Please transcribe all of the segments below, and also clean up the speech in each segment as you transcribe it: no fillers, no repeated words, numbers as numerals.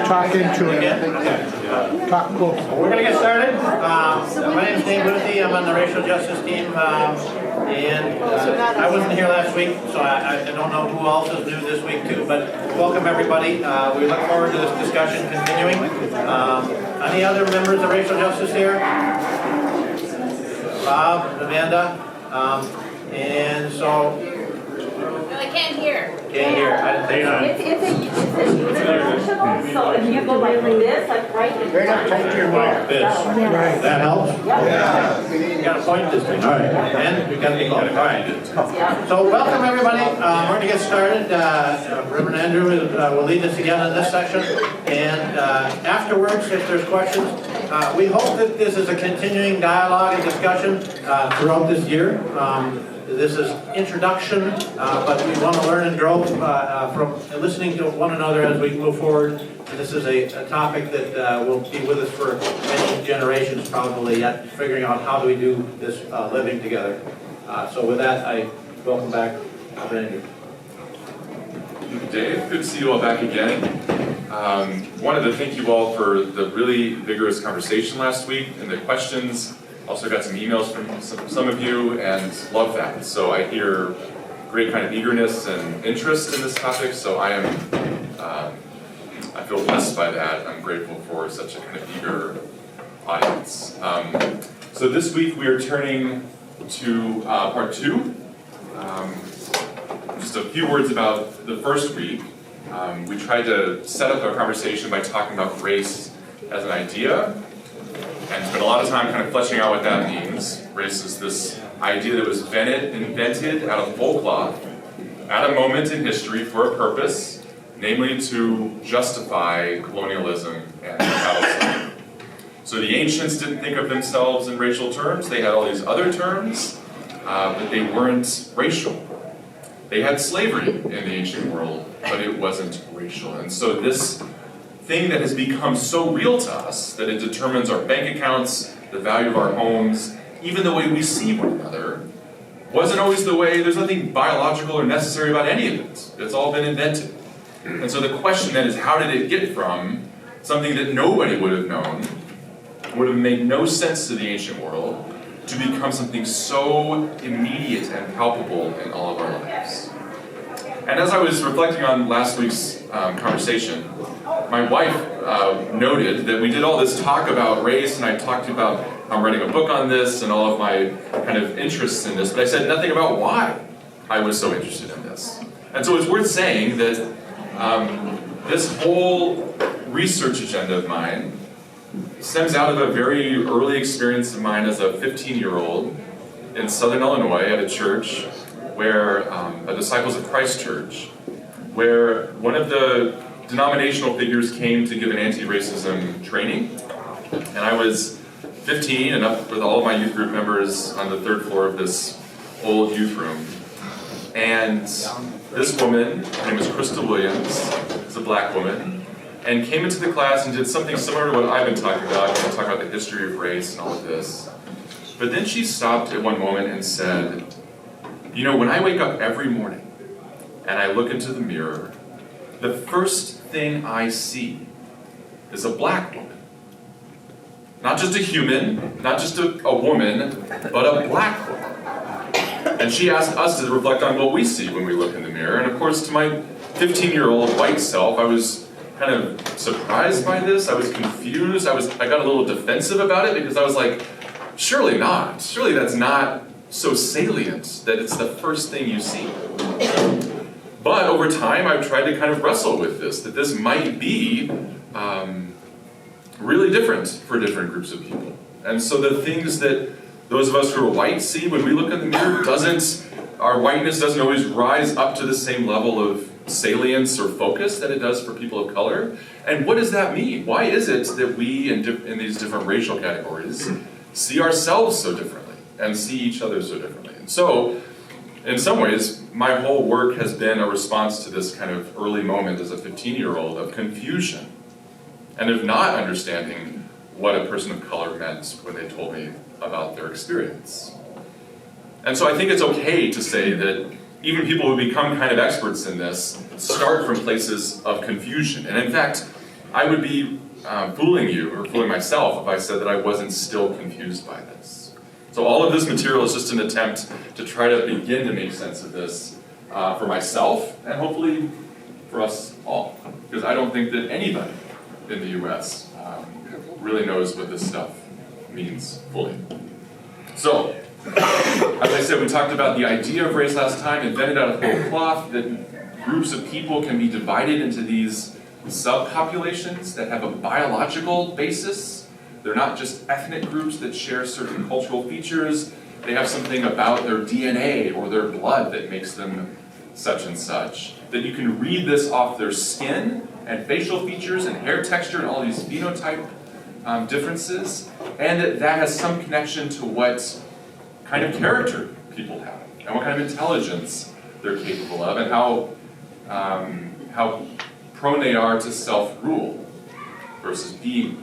talk into it. Talk close. We're going to get started. My name is Dave Boothie. I'm on the racial justice team, and I wasn't here last week, so I don't know who else is new this week too, but welcome everybody. We look forward to this discussion continuing. Any other members of racial justice here? Bob, Amanda, and so... I can't hear. Can't hear. I didn't think It's international, so if you go like this, like right in Right up tight to your mic. this. Right. That helps? Yeah. You got to point this thing. All right. And we got to be close. All right. So welcome everybody. We're going to get started. Reverend Andrew will lead us again in this section. And afterwards, if there's questions, we hope that this is a continuing dialogue and discussion throughout this year. This is introduction, but we want to learn and grow from listening to one another as we move forward. And this is a topic that will be with us for many generations probably, yet figuring out how do we do this living together. So with that, I welcome back Andrew. Dave, good to see you all back again. Wanted to thank you all for the really vigorous conversation last week and the questions. Also got some emails from some of you and love that. So I hear great kind of eagerness and interest in this topic. So I feel blessed by that. I'm grateful for such a kind of eager audience. So this week we are turning to part 2. Just a few words about the first week. We tried to set up our conversation by talking about race as an idea. And spent a lot of time kind of fleshing out what that means. Race is this idea that was invented out of whole cloth at a moment in history for a purpose, namely to justify colonialism and chattel slavery. So the ancients didn't think of themselves in racial terms. They had all these other terms, but they weren't racial. They had slavery in the ancient world, but it wasn't racial. And so this thing that has become so real to us that it determines our bank accounts, the value of our homes, even the way we see one another, wasn't always the way. There's nothing biological or necessary about any of it. It's all been invented. And so the question then is, how did it get from something that nobody would have known, would have made no sense to the ancient world, to become something so immediate and palpable in all of our lives? And as I was reflecting on last week's conversation, my wife noted that we did all this talk about race, and I talked about I'm writing a book on this and all of my kind of interests in this, but I said nothing about why I was so interested in this. And so it's worth saying that this whole research agenda of mine stems out of a very early experience of mine as a 15-year-old in Southern Illinois at a church where, a Disciples of Christ church, where one of the denominational figures came to give an anti-racism training, and I was 15 and up with all of my youth group members on the 3rd floor of this old youth room. And this woman, her name is Crystal Williams, is a black woman, and came into the class and did something similar to what I've been talking about. I'm going to talk about the history of race and all of this. But then she stopped at one moment and said, you know, when I wake up every morning and I look into the mirror, the first thing I see is a black woman. Not just a human, not just a woman, but a black woman. And she asked us to reflect on what we see when we look in the mirror. And of course, to my 15-year-old white self, I was kind of surprised by this. I was confused. I got a little defensive about it because I was like, surely not. Surely that's not so salient that it's the first thing you see. But over time, I've tried to kind of wrestle with this, that this might be really different for different groups of people. And so the things that those of us who are white see when we look in the mirror, our whiteness doesn't always rise up to the same level of salience or focus that it does for people of color. And what does that mean? Why is it that we, in these different racial categories, see ourselves so differently and see each other so differently? And so, in some ways, my whole work has been a response to this kind of early moment as a 15-year-old of confusion and of not understanding what a person of color meant when they told me about their experience. And so I think it's okay to say that even people who become kind of experts in this start from places of confusion. And in fact, I would be fooling you, or fooling myself, if I said that I wasn't still confused by this. So all of this material is just an attempt to try to begin to make sense of this for myself, and hopefully for us all. Because I don't think that anybody in the US really knows what this stuff means fully. So, as I said, we talked about the idea of race last time, invented out of whole cloth, that groups of people can be divided into these subpopulations that have a biological basis. They're not just ethnic groups that share certain cultural features. They have something about their DNA or their blood that makes them such and such. That you can read this off their skin and facial features and hair texture and all these phenotype differences, and that has some connection to what kind of character people have and what kind of intelligence they're capable of, and how prone they are to self-rule versus being.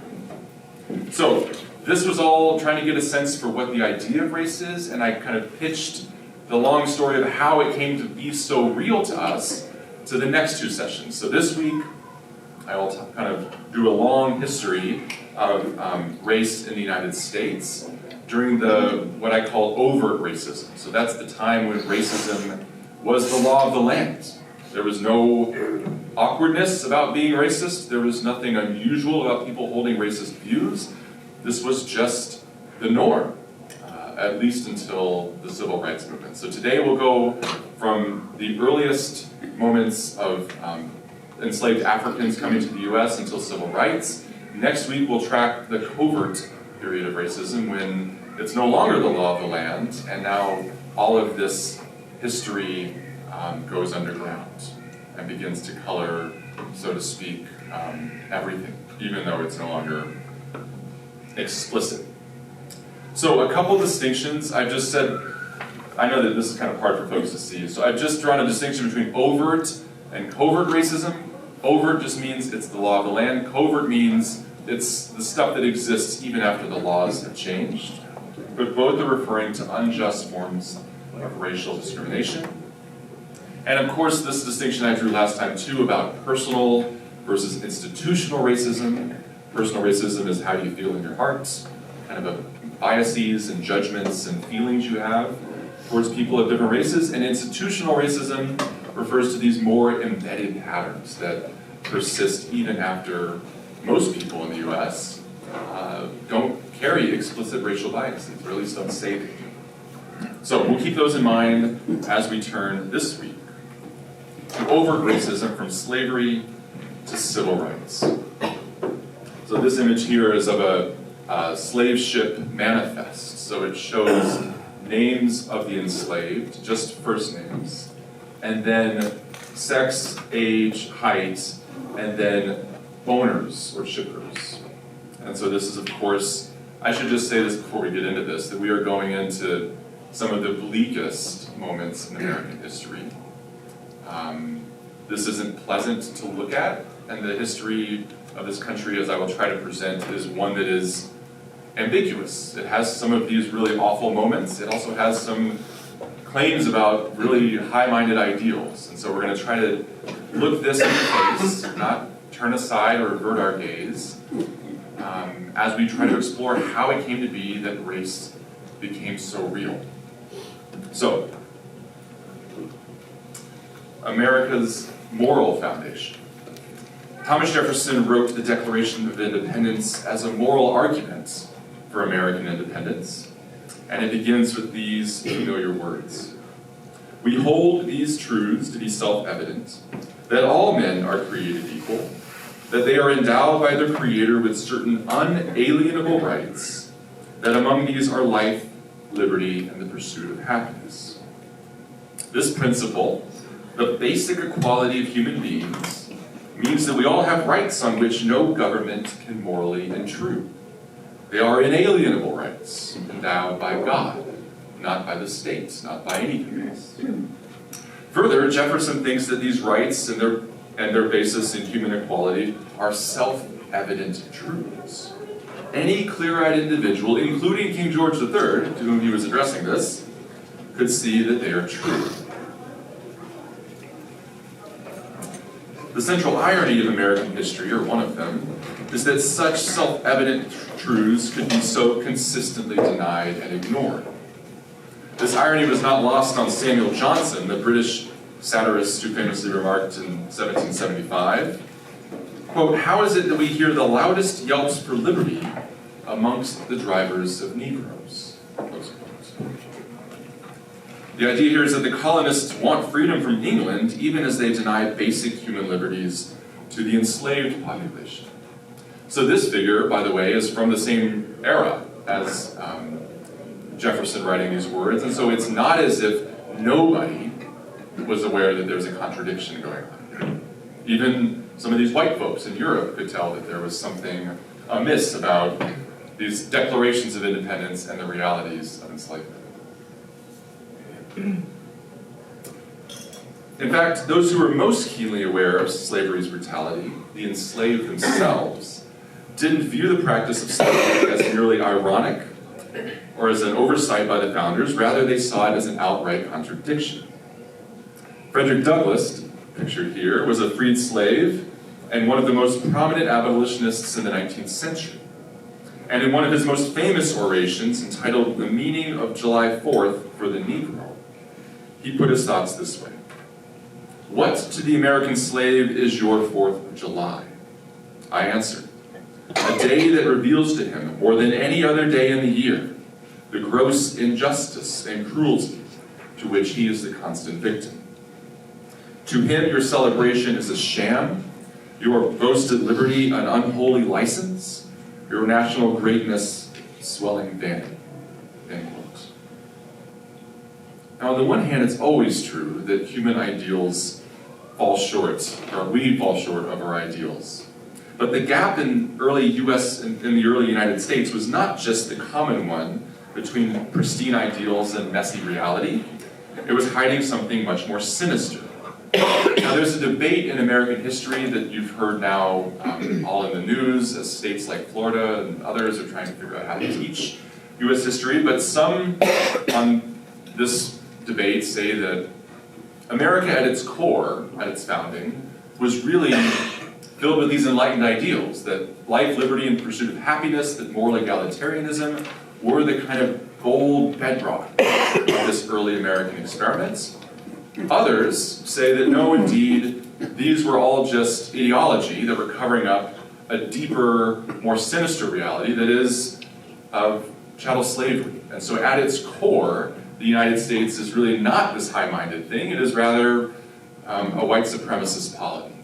So this was all trying to get a sense for what the idea of race is, and I kind of pitched the long story of how it came to be so real to us to the next two sessions. So this week, I will kind of do a long history of race in the United States during what I call overt racism. So that's the time when racism was the law of the land. There was no awkwardness about being racist. There was nothing unusual about people holding racist views. This was just the norm, at least until the civil rights movement. So today we'll go from the earliest moments of enslaved Africans coming to the US until civil rights. Next week we'll track the covert period of racism when it's no longer the law of the land, and now all of this history goes underground and begins to color, so to speak, everything, even though it's no longer explicit. So a couple distinctions. I've just said, I know that this is kind of hard for folks to see, so I've just drawn a distinction between overt and covert racism. Overt just means it's the law of the land. Covert means it's the stuff that exists even after the laws have changed. But both are referring to unjust forms of racial discrimination. And of course, this distinction I drew last time too about personal versus institutional racism. Personal racism is how you feel in your heart, kind of biases and judgments and feelings you have towards people of different races. And institutional racism refers to these more embedded patterns that persist even after most people in the US don't carry explicit racial biases, or at least don't say they do. So we'll keep those in mind as we turn this week to overt racism from slavery to civil rights. So this image here is of a slave ship manifest. So it shows names of the enslaved, just first names, and then sex, age, height, and then owners or shippers. And so this is, of course, I should just say this before we get into this, that we are going into some of the bleakest moments in American history. This isn't pleasant to look at, and the history of this country, as I will try to present, is one that is ambiguous. It has some of these really awful moments. It also has some claims about really high-minded ideals. And so we're going to try to look this in the face, not turn aside or avert our gaze, as we try to explore how it came to be that race became so real. So, America's moral foundation. Thomas Jefferson wrote the Declaration of Independence as a moral argument for American independence, and it begins with these familiar words. We hold these truths to be self-evident, that all men are created equal, that they are endowed by their Creator with certain unalienable rights, that among these are life, liberty, and the pursuit of happiness. This principle, the basic equality of human beings, means that we all have rights on which no government can morally intrude. They are inalienable rights, endowed by God, not by the state, not by anything else. Further, Jefferson thinks that these rights and their basis in human equality are self-evident truths. Any clear-eyed individual, including King George III, to whom he was addressing this, could see that they are true. The central irony of American history, or one of them, is that such self-evident truths could be so consistently denied and ignored. This irony was not lost on Samuel Johnson, the British satirist who famously remarked in 1775, quote, "How is it that we hear the loudest yelps for liberty amongst the drivers of Negroes?" Close quote. The idea here is that the colonists want freedom from England even as they deny basic human liberties to the enslaved population. So this figure, by the way, is from the same era as Jefferson writing these words, and so it's not as if nobody was aware that there's a contradiction going on here. Even some of these white folks in Europe could tell that there was something amiss about these declarations of independence and the realities of enslavement. In fact, those who were most keenly aware of slavery's brutality, the enslaved themselves, didn't view the practice of slavery as merely ironic or as an oversight by the founders. Rather, they saw it as an outright contradiction. Frederick Douglass, pictured here, was a freed slave and one of the most prominent abolitionists in the 19th century. And in one of his most famous orations, entitled "The Meaning of July 4th for the Negro," he put his thoughts this way: "What to the American slave is your 4th of July? I answer, a day that reveals to him, more than any other day in the year, the gross injustice and cruelty to which he is the constant victim. To him, your celebration is a sham, your boasted liberty an unholy license, your national greatness swelling vanity." End quote. Now, on the one hand, it's always true that human ideals fall short, or we fall short of our ideals. But the gap in the early United States was not just the common one between pristine ideals and messy reality. It was hiding something much more sinister. Now, there's a debate in American history that you've heard now all in the news as states like Florida and others are trying to figure out how to teach U.S. history, but some on this debate say that America at its core, at its founding, was really filled with these enlightened ideals, that life, liberty, and pursuit of happiness, that moral egalitarianism were the kind of gold bedrock of this early American experiment. Others say that no, indeed, these were all just ideology that were covering up a deeper, more sinister reality that is of chattel slavery. And so at its core, the United States is really not this high-minded thing. It is rather a white supremacist polity.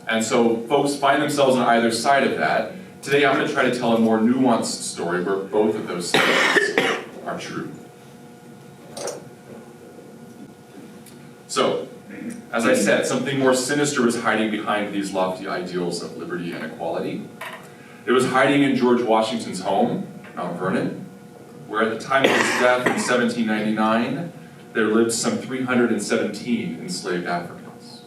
And so folks find themselves on either side of that. Today I'm going to try to tell a more nuanced story where both of those statements are true. So, as I said, something more sinister was hiding behind these lofty ideals of liberty and equality. It was hiding in George Washington's home, Mount Vernon, where at the time of his death in 1799, there lived some 317 enslaved Africans.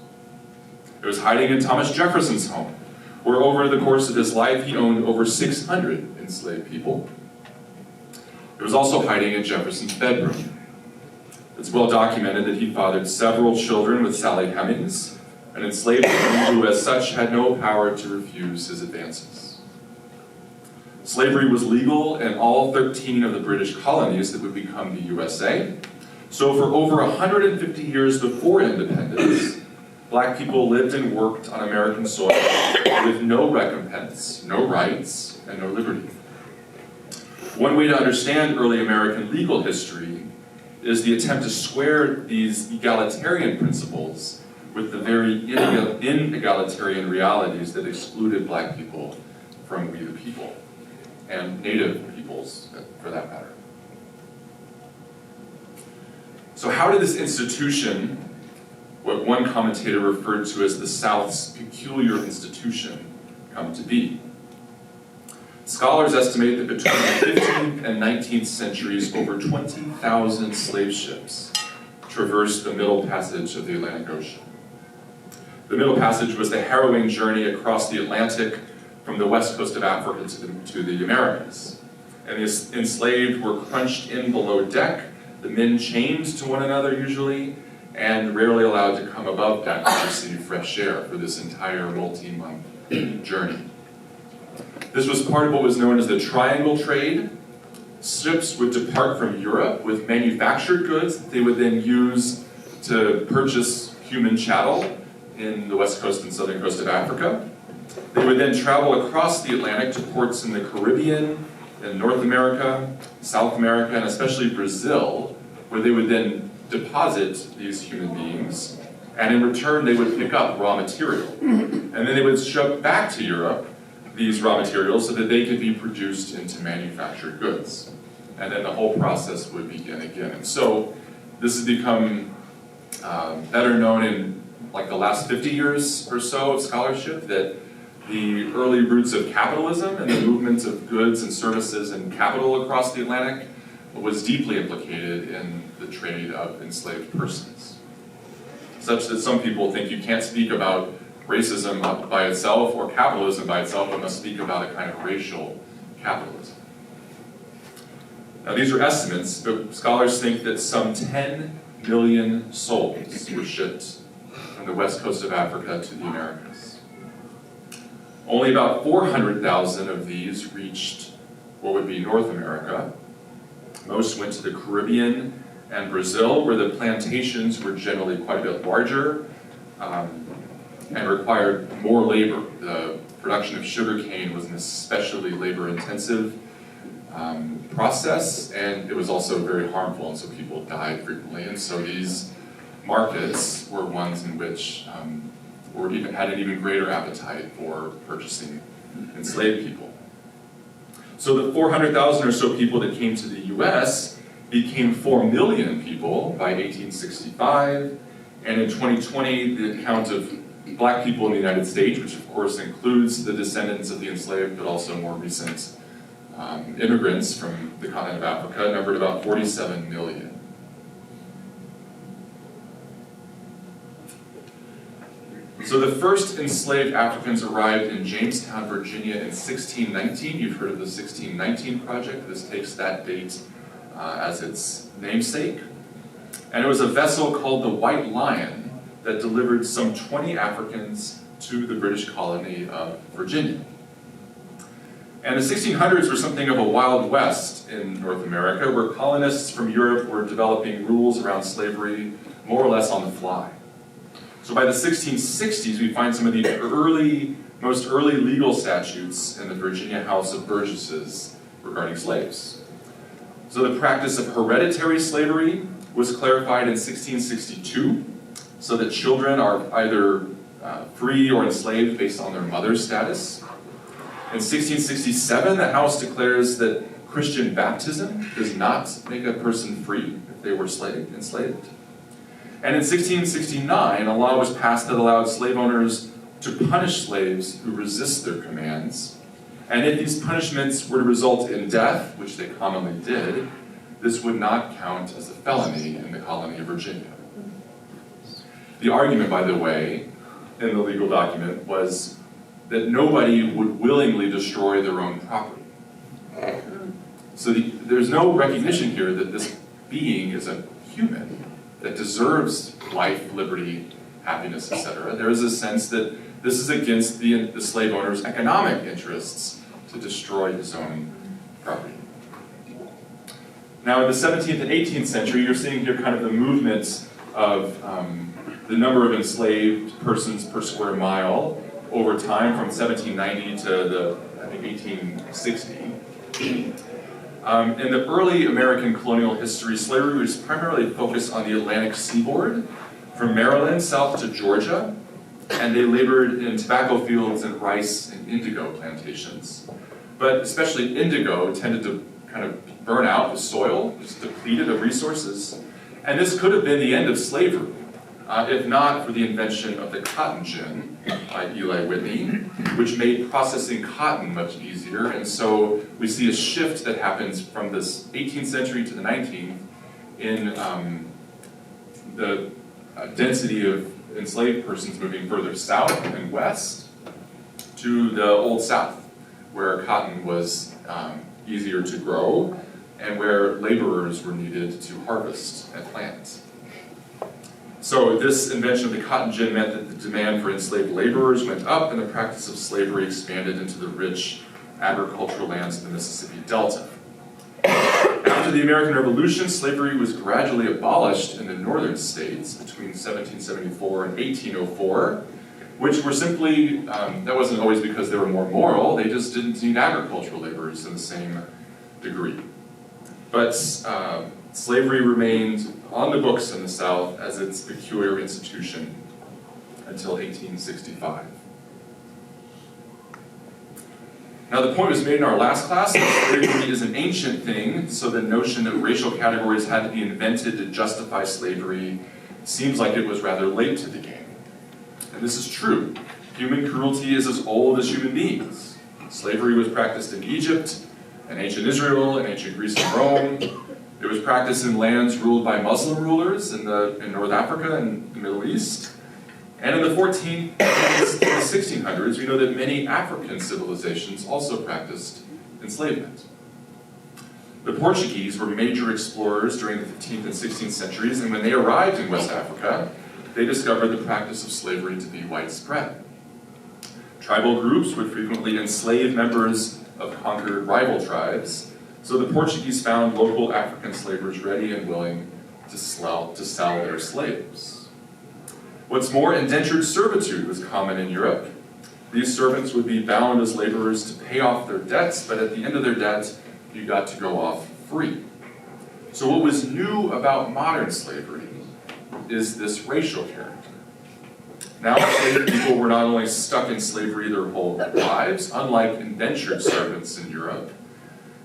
It was hiding in Thomas Jefferson's home, where over the course of his life he owned over 600 enslaved people. It was also hiding in Jefferson's bedroom. It's well documented that he fathered several children with Sally Hemings, an enslaved woman who as such had no power to refuse his advances. Slavery was legal in all 13 of the British colonies that would become the USA. So for over 150 years before independence, Black people lived and worked on American soil with no recompense, no rights, and no liberty. One way to understand early American legal history is the attempt to square these egalitarian principles with the very inegalitarian realities that excluded Black people from we the people, and Native peoples, for that matter. So how did this institution, what one commentator referred to as the South's peculiar institution, come to be? Scholars estimate that between the 15th and 19th centuries, over 20,000 slave ships traversed the Middle Passage of the Atlantic Ocean. The Middle Passage was the harrowing journey across the Atlantic from the west coast of Africa to the Americas. And the enslaved were crunched in below deck, the men chained to one another usually, and rarely allowed to come above deck to receive fresh air for this entire multi-month journey. This was part of what was known as the triangle trade. Ships would depart from Europe with manufactured goods that they would then use to purchase human chattel in the west coast and southern coast of Africa. They would then travel across the Atlantic to ports in the Caribbean, in North America, South America, and especially Brazil, where they would then deposit these human beings, and in return they would pick up raw material. And then they would ship back to Europe these raw materials so that they could be produced into manufactured goods. And then the whole process would begin again. And so this has become better known in like the last 50 years or so of scholarship, that the early roots of capitalism and the movements of goods and services and capital across the Atlantic was deeply implicated in the trade of enslaved persons. Such that some people think you can't speak about racism by itself or capitalism by itself, but must speak about a kind of racial capitalism. Now these are estimates, but scholars think that some 10 million souls were shipped from the west coast of Africa to the Americas. Only about 400,000 of these reached what would be North America. Most went to the Caribbean and Brazil, where the plantations were generally quite a bit larger and required more labor. The production of sugarcane was an especially labor-intensive process, and it was also very harmful, and so people died frequently. And so these markets were ones in which had an even greater appetite for purchasing enslaved people. So the 400,000 or so people that came to the US became 4 million people by 1865, and in 2020 the count of black people in the United States, which of course includes the descendants of the enslaved but also more recent immigrants from the continent of Africa, numbered about 47 million. So the first enslaved Africans arrived in Jamestown, Virginia in 1619. You've heard of the 1619 Project. This takes that date as its namesake. And it was a vessel called the White Lion that delivered some 20 Africans to the British colony of Virginia. And the 1600s were something of a Wild West in North America, where colonists from Europe were developing rules around slavery more or less on the fly. So by the 1660s, we find some of the most early legal statutes in the Virginia House of Burgesses regarding slaves. So the practice of hereditary slavery was clarified in 1662, so that children are either free or enslaved based on their mother's status. In 1667, the House declares that Christian baptism does not make a person free if they were enslaved. And in 1669, a law was passed that allowed slave owners to punish slaves who resist their commands. And if these punishments were to result in death, which they commonly did, this would not count as a felony in the colony of Virginia. The argument, by the way, in the legal document was that nobody would willingly destroy their own property. So there's no recognition here that this being is a human that deserves life, liberty, happiness, etc. There is a sense that this is against the slave owner's economic interests to destroy his own property. Now in the 17th and 18th century, you're seeing here kind of the movement of the number of enslaved persons per square mile over time from 1790 to I think 1860. In the early American colonial history, slavery was primarily focused on the Atlantic seaboard, from Maryland south to Georgia, and they labored in tobacco fields and rice and indigo plantations. But especially indigo tended to kind of burn out the soil, it was depleted of resources, and this could have been the end of slavery, if not for the invention of the cotton gin by Eli Whitney, which made processing cotton much easier. And so we see a shift that happens from this 18th century to the 19th in the density of enslaved persons moving further south and west to the Old South, where cotton was easier to grow and where laborers were needed to harvest and plant. So this invention of the cotton gin meant that the demand for enslaved laborers went up and the practice of slavery expanded into the rich agricultural lands of the Mississippi Delta. After the American Revolution, slavery was gradually abolished in the northern states between 1774 and 1804, which were simply, that wasn't always because they were more moral, they just didn't need agricultural laborers in the same degree. But slavery remained on the books in the South as its peculiar institution until 1865. Now the point was made in our last class that slavery is an ancient thing, so the notion that racial categories had to be invented to justify slavery seems like it was rather late to the game. And this is true. Human cruelty is as old as human beings. Slavery was practiced in Egypt, in ancient Israel, in ancient Greece and Rome. It was practiced in lands ruled by Muslim rulers in North Africa and the Middle East. And in the 14th and the 1600s, we know that many African civilizations also practiced enslavement. The Portuguese were major explorers during the 15th and 16th centuries, and when they arrived in West Africa, they discovered the practice of slavery to be widespread. Tribal groups would frequently enslave members of conquered rival tribes, so the Portuguese found local African slavers ready and willing to sell their slaves. What's more, indentured servitude was common in Europe. These servants would be bound as laborers to pay off their debts, but at the end of their debt, you got to go off free. So what was new about modern slavery is this racial character. Now enslaved people were not only stuck in slavery their whole lives, unlike indentured servants in Europe,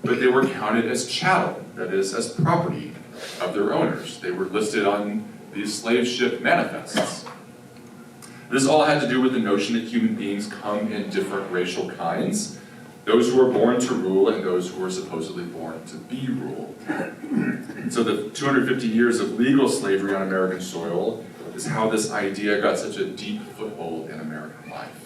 but they were counted as chattel, that is, as property of their owners. They were listed on these slave ship manifests. This all had to do with the notion that human beings come in different racial kinds, those who are born to rule and those who are supposedly born to be ruled. So the 250 years of legal slavery on American soil is how this idea got such a deep foothold in American life.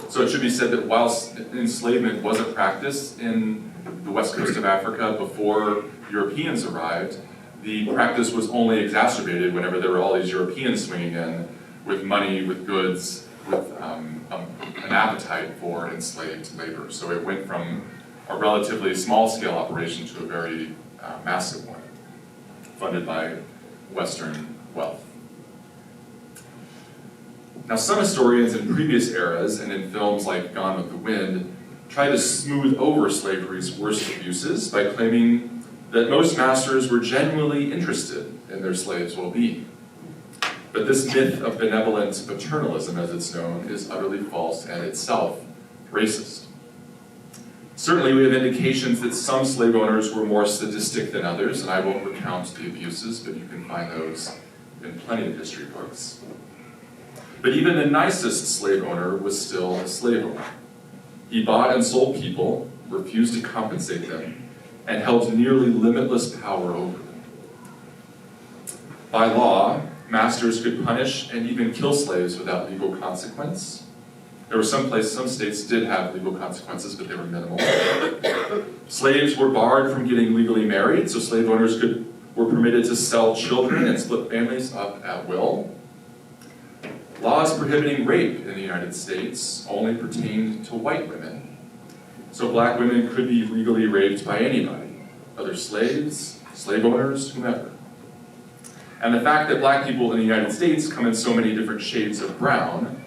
So it should be said that while enslavement was a practice in the west coast of Africa before Europeans arrived, the practice was only exacerbated whenever there were all these Europeans swinging in with money, with goods, with an appetite for enslaved labor. So it went from a relatively small-scale operation to a very massive one, funded by Western wealth. Now, some historians in previous eras and in films like Gone with the Wind try to smooth over slavery's worst abuses by claiming that most masters were genuinely interested in their slaves' well-being. But this myth of benevolent paternalism, as it's known, is utterly false and itself racist. Certainly, we have indications that some slave owners were more sadistic than others, and I won't recount the abuses, but you can find those in plenty of history books. But even the nicest slave owner was still a slave owner. He bought and sold people, refused to compensate them, and held nearly limitless power over them. By law, masters could punish and even kill slaves without legal consequence. There were some states did have legal consequences, but they were minimal. Slaves were barred from getting legally married, so slave owners were permitted to sell children and split families up at will. Laws prohibiting rape in the United States only pertained to white women. So black women could be legally raped by anybody, other slaves, slave owners, whomever. And the fact that black people in the United States come in so many different shades of brown,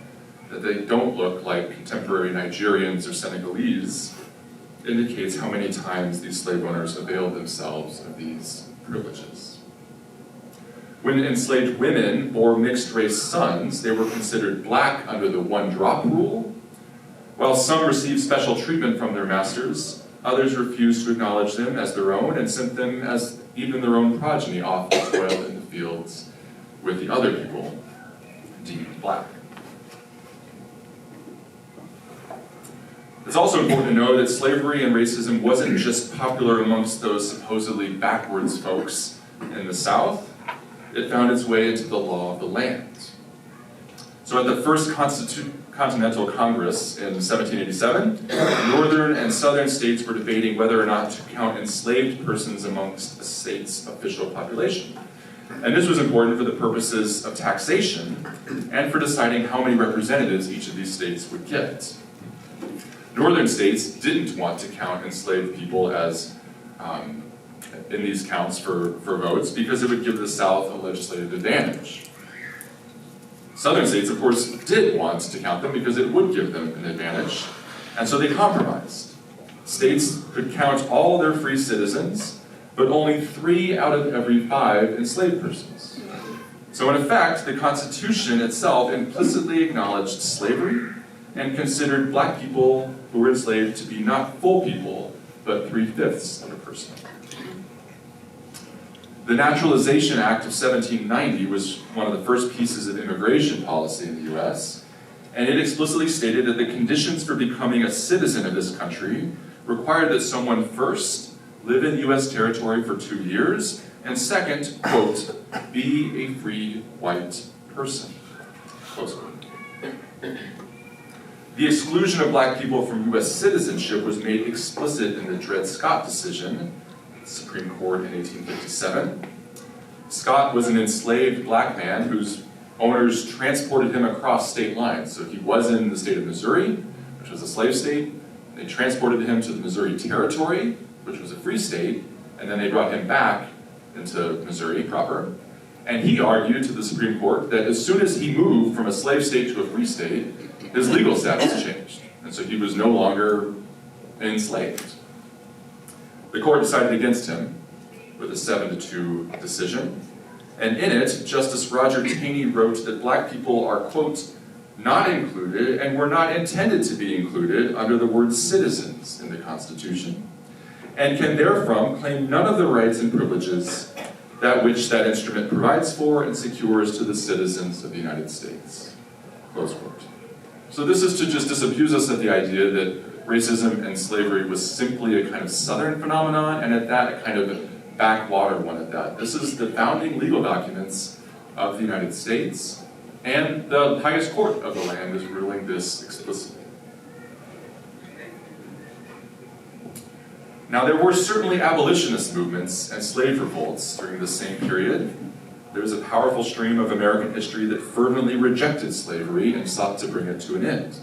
that they don't look like contemporary Nigerians or Senegalese, indicates how many times these slave owners availed themselves of these privileges. When enslaved women bore mixed-race sons, they were considered black under the one-drop rule. While some received special treatment from their masters, others refused to acknowledge them as their own and sent them as even their own progeny off to toil in the fields with the other people deemed black. It's also important to know that slavery and racism wasn't just popular amongst those supposedly backwards folks in the South. It found its way into the law of the land. So at the first Continental Congress in 1787, northern and southern states were debating whether or not to count enslaved persons amongst a state's official population. And this was important for the purposes of taxation and for deciding how many representatives each of these states would get. Northern states didn't want to count enslaved people as in these counts for votes because it would give the South a legislative advantage. Southern states, of course, did want to count them because it would give them an advantage, and so they compromised. States could count all their free citizens, but only 3 out of every 5 enslaved persons. So in effect, the Constitution itself implicitly acknowledged slavery and considered black people who were enslaved to be not full people, but 3/5 of a person. The Naturalization Act of 1790 was one of the first pieces of immigration policy in the US, and it explicitly stated that the conditions for becoming a citizen of this country required that someone first live in US territory for 2 years, and second, quote, be a free white person, close quote. The exclusion of black people from US citizenship was made explicit in the Dred Scott decision, the Supreme Court in 1857. Scott was an enslaved black man whose owners transported him across state lines. So he was in the state of Missouri, which was a slave state. They transported him to the Missouri Territory, which was a free state, and then they brought him back into Missouri proper. And he argued to the Supreme Court that as soon as he moved from a slave state to a free state, his legal status changed. And so he was no longer enslaved. The court decided against him with a 7-2 decision. And in it, Justice Roger Taney wrote that black people are, quote, not included and were not intended to be included under the word citizens in the Constitution, and can therefrom claim none of the rights and privileges that which that instrument provides for and secures to the citizens of the United States, close quote. So this is to just disabuse us of the idea that racism and slavery was simply a kind of Southern phenomenon, and at that, a kind of backwater one at that. This is the founding legal documents of the United States, and the highest court of the land is ruling this explicitly. Now, there were certainly abolitionist movements and slave revolts during the same period. There was a powerful stream of American history that fervently rejected slavery and sought to bring it to an end.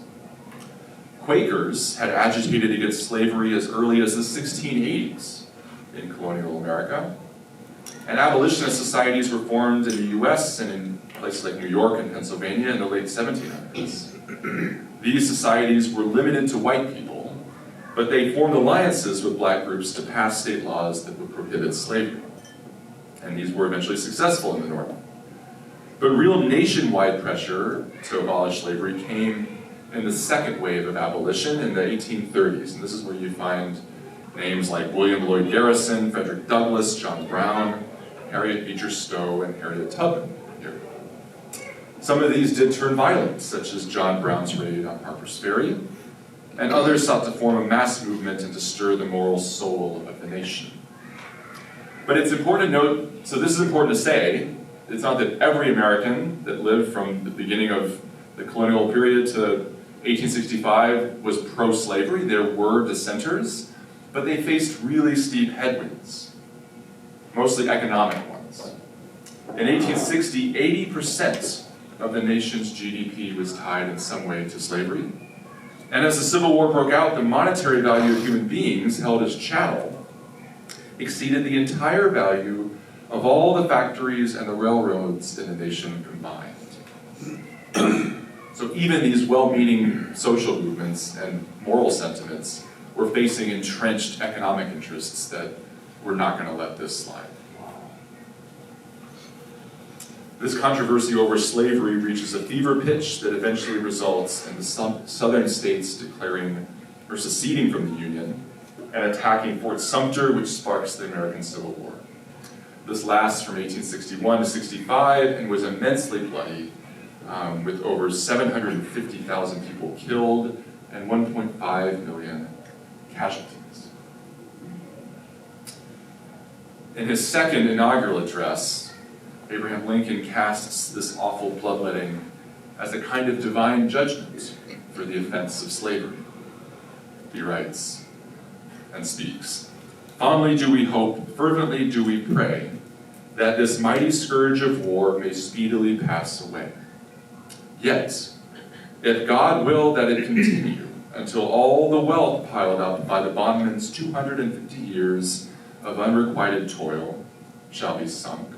Quakers had agitated against slavery as early as the 1680s in colonial America, and abolitionist societies were formed in the US and in places like New York and Pennsylvania in the late 1700s. These societies were limited to white people, but they formed alliances with black groups to pass state laws that would prohibit slavery. And these were eventually successful in the North. But real nationwide pressure to abolish slavery came in the second wave of abolition in the 1830s. And this is where you find names like William Lloyd Garrison, Frederick Douglass, John Brown, Harriet Beecher Stowe, and Harriet Tubman here. Some of these did turn violent, such as John Brown's raid on Harper's Ferry, and others sought to form a mass movement and to stir the moral soul of the nation. But it's important to note, so this is important to say, it's not that every American that lived from the beginning of the colonial period to 1865 was pro-slavery. There were dissenters, but they faced really steep headwinds, mostly economic ones. In 1860, 80% of the nation's GDP was tied in some way to slavery. And as the Civil War broke out, the monetary value of human beings held as chattel exceeded the entire value of all the factories and the railroads in the nation combined. So even these well-meaning social movements and moral sentiments were facing entrenched economic interests that were not going to let this slide. This controversy over slavery reaches a fever pitch that eventually results in the southern states declaring or seceding from the Union and attacking Fort Sumter, which sparks the American Civil War. This lasts from 1861 to 65 and was immensely bloody, with over 750,000 people killed and 1.5 million casualties. In his second inaugural address, Abraham Lincoln casts this awful bloodletting as a kind of divine judgment for the offense of slavery. He writes and speaks, "Fondly do we hope, fervently do we pray, that this mighty scourge of war may speedily pass away. Yet, if God will that it continue until all the wealth piled up by the bondman's 250 years of unrequited toil shall be sunk,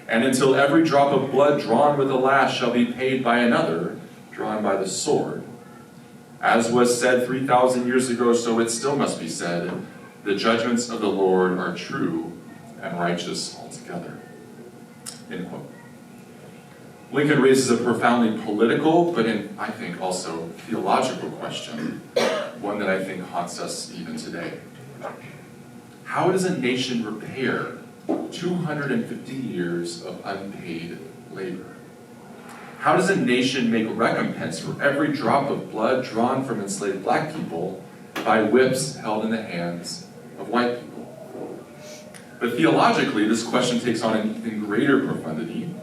and until every drop of blood drawn with the lash shall be paid by another drawn by the sword. As was said 3,000 years ago, so it still must be said, the judgments of the Lord are true and righteous altogether. End quote. Lincoln raises a profoundly political, but I think also theological question, one that I think haunts us even today. How does a nation repair 250 years of unpaid labor? How does a nation make recompense for every drop of blood drawn from enslaved black people by whips held in the hands of white people? But theologically, this question takes on an even greater profundity.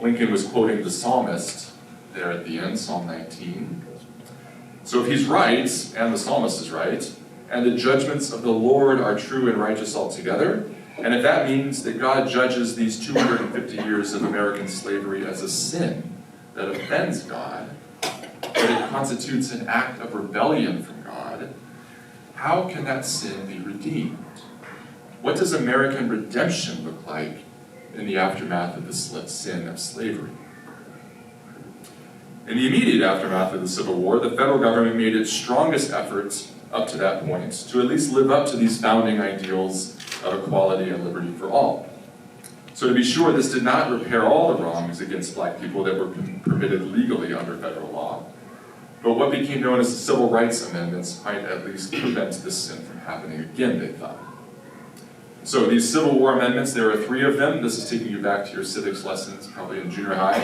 Lincoln was quoting the psalmist there at the end, Psalm 19. So if he's right, and the psalmist is right, and the judgments of the Lord are true and righteous altogether, and if that means that God judges these 250 years of American slavery as a sin that offends God, that it constitutes an act of rebellion from God, how can that sin be redeemed? What does American redemption look like in the aftermath of the sin of slavery? In the immediate aftermath of the Civil War, the federal government made its strongest efforts up to that point to at least live up to these founding ideals of equality and liberty for all. So to be sure, this did not repair all the wrongs against black people that were permitted legally under federal law, but what became known as the Civil Rights Amendments might at least prevent this sin from happening again, they thought. So these Civil War amendments, there are 3 of them. This is taking you back to your civics lessons, probably in junior high,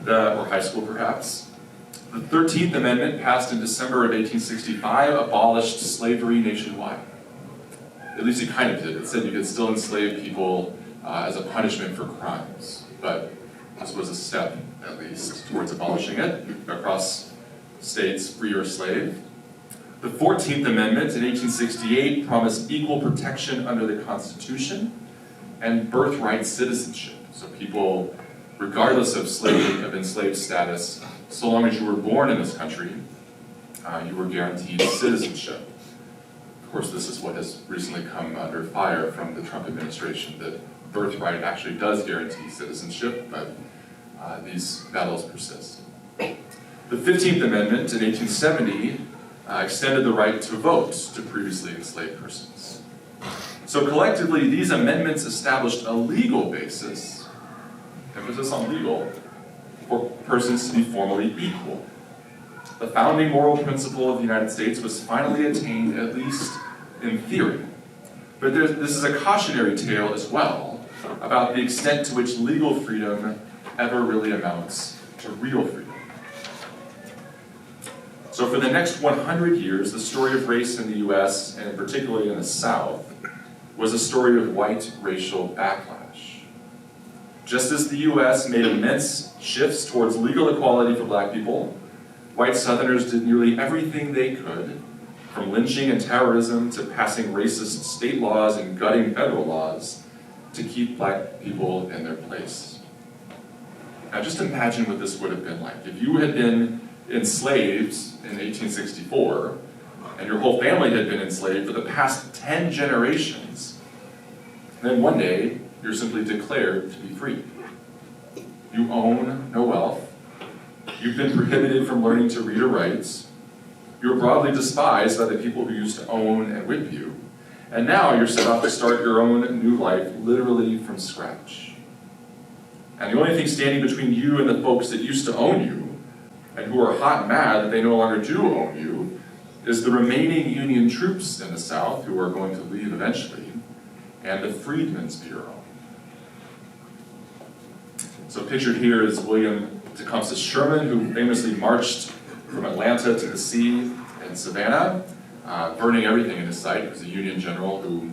or high school perhaps. The 13th Amendment, passed in December of 1865, abolished slavery nationwide. At least it kind of did. It said you could still enslave people as a punishment for crimes, but this was a step, at least, towards abolishing it across states, free or slave. The 14th Amendment in 1868 promised equal protection under the Constitution and birthright citizenship. So people, regardless of enslaved status, so long as you were born in this country, you were guaranteed citizenship. Of course, this is what has recently come under fire from the Trump administration, that birthright actually does guarantee citizenship, but these battles persist. The 15th Amendment in 1870 extended the right to vote to previously enslaved persons. So collectively, these amendments established a legal basis, emphasis on legal, for persons to be formally equal. The founding moral principle of the United States was finally attained, at least in theory. But this is a cautionary tale as well about the extent to which legal freedom ever really amounts to real freedom. So for the next 100 years, the story of race in the US, and particularly in the South, was a story of white racial backlash. Just as the US made immense shifts towards legal equality for black people, white Southerners did nearly everything they could, from lynching and terrorism to passing racist state laws and gutting federal laws, to keep black people in their place. Now just imagine what this would have been like. If you had been enslaved in 1864, and your whole family had been enslaved for the past 10 generations, then one day, you're simply declared to be free. You own no wealth. You've been prohibited from learning to read or write. You're broadly despised by the people who used to own and whip you. And now you're set off to start your own new life, literally from scratch. And the only thing standing between you and the folks that used to own you, and who are hot and mad that they no longer do own you, is the remaining Union troops in the South, who are going to leave eventually, and the Freedmen's Bureau. So pictured here is William Tecumseh Sherman, who famously marched from Atlanta to the sea in Savannah, burning everything in his sight. He was a Union general who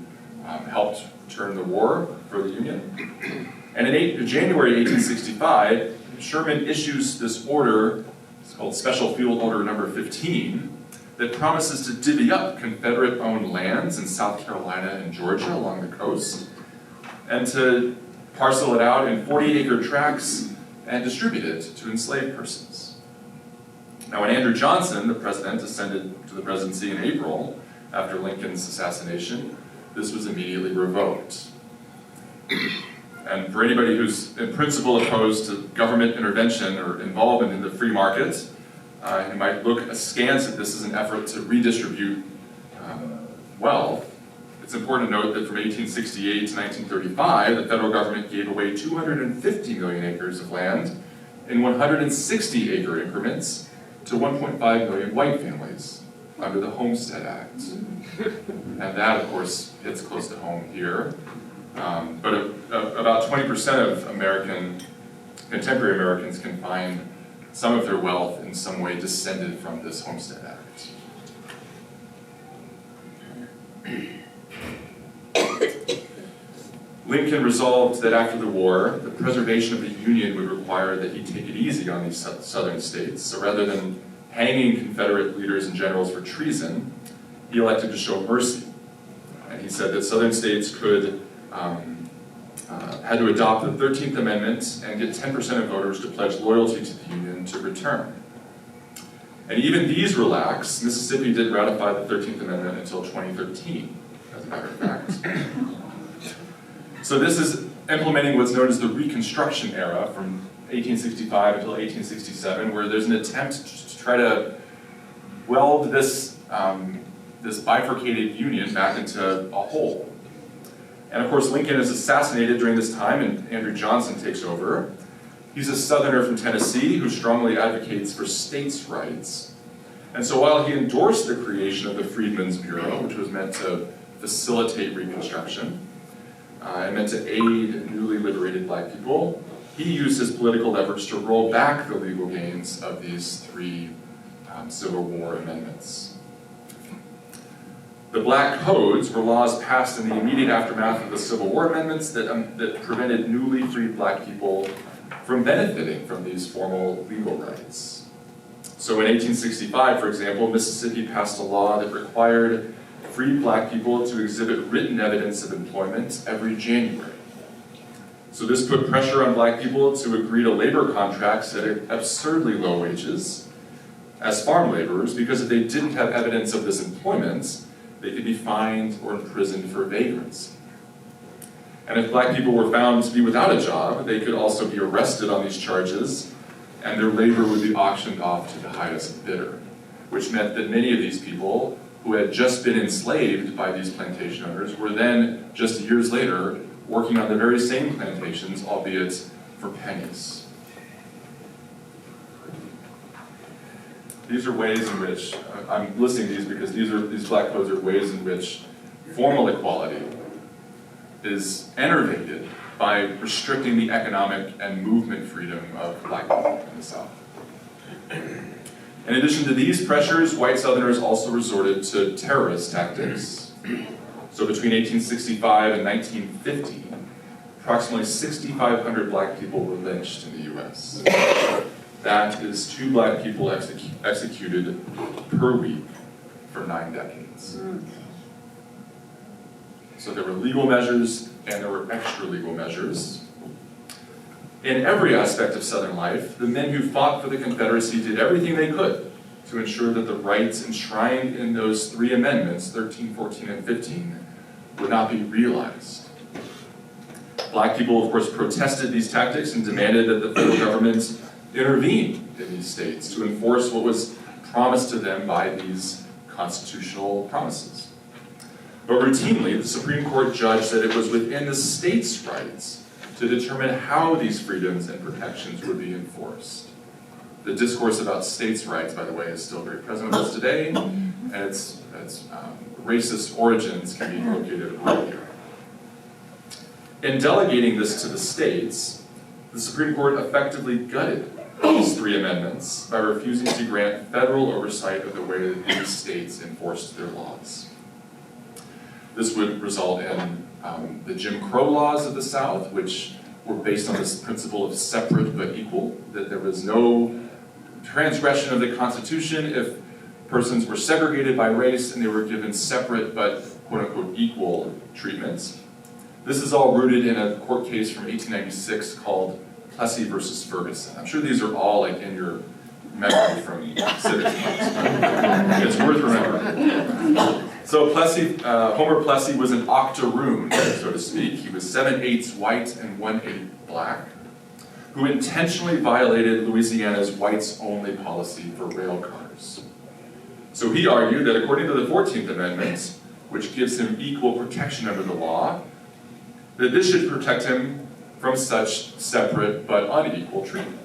helped turn the war for the Union. And in January 1865, Sherman issues this order, it's called Special Field Order Number 15, that promises to divvy up Confederate-owned lands in South Carolina and Georgia along the coast, and to parcel it out in 40-acre tracts and distribute it to enslaved persons. Now, when Andrew Johnson, the president, ascended to the presidency in April after Lincoln's assassination, this was immediately revoked. And for anybody who's in principle opposed to government intervention or involvement in the free market, you might look askance at this as an effort to redistribute wealth. It's important to note that from 1868 to 1935, the federal government gave away 250 million acres of land in 160-acre increments to 1.5 million white families under the Homestead Act. And that, of course, hits close to home here. But about 20% of contemporary Americans can find some of their wealth in some way descended from this Homestead Act. Lincoln resolved that after the war, the preservation of the Union would require that he take it easy on these southern states. So rather than hanging Confederate leaders and generals for treason, he elected to show mercy. And he said that southern states had to adopt the 13th Amendment and get 10% of voters to pledge loyalty to the Union to return. And even these relaxed. Mississippi didn't ratify the 13th Amendment until 2013, as a matter of fact. So this is implementing what's known as the Reconstruction era from 1865 until 1867, where there's an attempt to try to weld this bifurcated Union back into a whole. And of course, Lincoln is assassinated during this time, and Andrew Johnson takes over. He's a Southerner from Tennessee who strongly advocates for states' rights. And so while he endorsed the creation of the Freedmen's Bureau, which was meant to facilitate Reconstruction, and meant to aid newly liberated black people, he used his political leverage to roll back the legal gains of these three Civil War amendments. The Black Codes were laws passed in the immediate aftermath of the Civil War amendments that prevented newly freed black people from benefiting from these formal legal rights. So in 1865, for example, Mississippi passed a law that required freed black people to exhibit written evidence of employment every January. So this put pressure on black people to agree to labor contracts at absurdly low wages as farm laborers, because if they didn't have evidence of this employment, they could be fined or imprisoned for vagrancy. And if black people were found to be without a job, they could also be arrested on these charges, and their labor would be auctioned off to the highest bidder, which meant that many of these people who had just been enslaved by these plantation owners were then, just years later, working on the very same plantations, albeit for pennies. These are ways in which, I'm listing these because these black codes are ways in which formal equality is enervated by restricting the economic and movement freedom of black people in the South. In addition to these pressures, white Southerners also resorted to terrorist tactics. So between 1865 and 1950, approximately 6,500 black people were lynched in the US. That is 2 black people executed per week for 9 decades. So there were legal measures and there were extra legal measures. In every aspect of Southern life, the men who fought for the Confederacy did everything they could to ensure that the rights enshrined in those 3 amendments, 13, 14, and 15, would not be realized. Black people, of course, protested these tactics and demanded that the federal government intervene in these states to enforce what was promised to them by these constitutional promises. But routinely, the Supreme Court judged that it was within the states' rights to determine how these freedoms and protections would be enforced. The discourse about states' rights, by the way, is still very present with us today, and its racist origins can be located right here. In delegating this to the states, the Supreme Court effectively gutted these 3 amendments by refusing to grant federal oversight of the way that these states enforced their laws. This would result in the Jim Crow laws of the South, which were based on this principle of separate but equal, that there was no transgression of the Constitution if persons were segregated by race and they were given separate but quote-unquote equal treatments. This is all rooted in a court case from 1896 called Plessy versus Ferguson. I'm sure these are all like in your memory from civics class, but it's worth remembering. So Plessy, Homer Plessy was an octoroon, so to speak. He was 7/8 white and 1/8 black, who intentionally violated Louisiana's whites-only policy for rail cars. So he argued that according to the 14th Amendment, which gives him equal protection under the law, that this should protect him from such separate but unequal treatment.